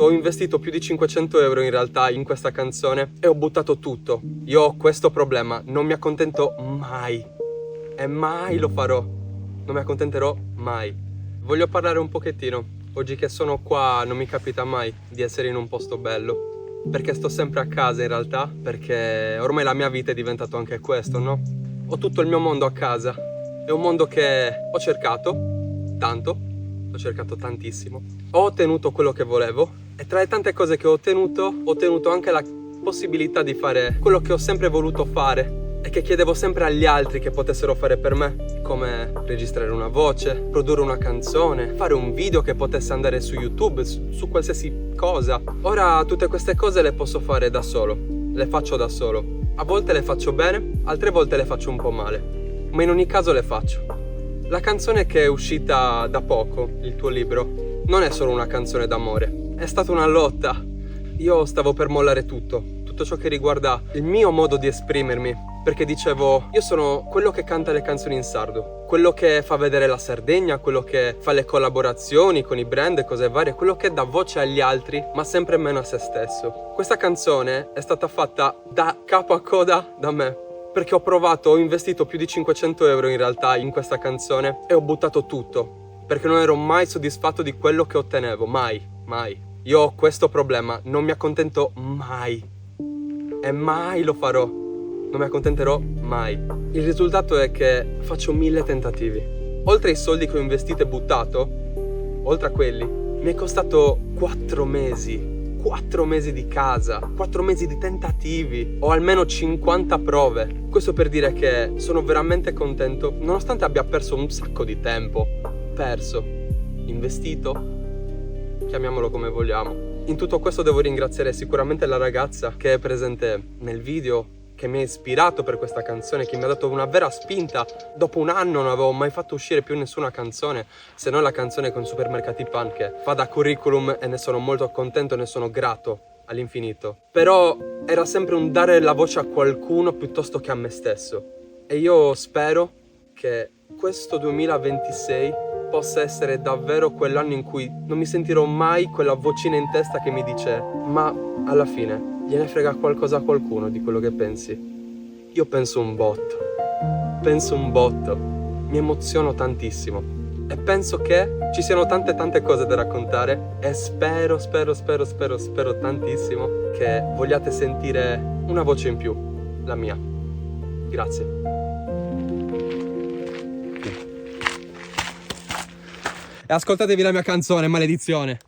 Ho investito più di 500 euro in realtà in questa canzone e ho buttato tutto. Io ho questo problema, non mi accontento mai. E mai lo farò. Non mi accontenterò mai. Voglio parlare un pochettino. Oggi che sono qua non mi capita mai di essere in un posto bello. Perché sto sempre a casa in realtà. Perché ormai la mia vita è diventato anche questo, no? Ho tutto il mio mondo a casa. È un mondo che ho cercato tanto. Ho cercato tantissimo. Ho ottenuto quello che volevo. E tra le tante cose che ho ottenuto anche la possibilità di fare quello che ho sempre voluto fare e che chiedevo sempre agli altri che potessero fare per me, come registrare una voce, produrre una canzone, fare un video che potesse andare su YouTube, su qualsiasi cosa. Ora tutte queste cose le posso fare da solo, le faccio da solo. A volte le faccio bene, altre volte le faccio un po' male, ma in ogni caso le faccio. La canzone che è uscita da poco, il tuo libro, non è solo una canzone d'amore. È stata una lotta. Io stavo per mollare tutto ciò che riguarda il mio modo di esprimermi, perché dicevo, io sono quello che canta le canzoni in sardo, quello che fa vedere la Sardegna, quello che fa le collaborazioni con i brand e cose varie, quello che dà voce agli altri, ma sempre meno a se stesso. Questa canzone è stata fatta da capo a coda da me, perché ho investito più di 500 euro in realtà in questa canzone e ho buttato tutto, perché non ero mai soddisfatto di quello che ottenevo, mai. Io ho questo problema, non mi accontento mai. E mai lo farò. Non mi accontenterò mai. Il risultato è che faccio 1000 tentativi. Oltre ai soldi che ho investito e buttato, oltre a quelli, mi è costato 4 mesi. 4 mesi di casa, 4 mesi di tentativi. Ho almeno 50 prove. Questo per dire che sono veramente contento, nonostante abbia perso un sacco di tempo. Investito, chiamiamolo come vogliamo. In tutto questo devo ringraziare sicuramente la ragazza che è presente nel video, che mi ha ispirato per questa canzone, che mi ha dato una vera spinta. Dopo un anno non avevo mai fatto uscire più nessuna canzone, se non la canzone con Supermercati Pan, che fa da curriculum e ne sono molto contento e ne sono grato all'infinito. Però era sempre un dare la voce a qualcuno piuttosto che a me stesso. E io spero che questo 2026 possa essere davvero quell'anno in cui non mi sentirò mai quella vocina in testa che mi dice: ma alla fine gliene frega qualcosa a qualcuno di quello che pensi? Io penso un botto, mi emoziono tantissimo e penso che ci siano tante cose da raccontare e spero tantissimo che vogliate sentire una voce in più, la mia. Grazie. E ascoltatevi la mia canzone, maledizione.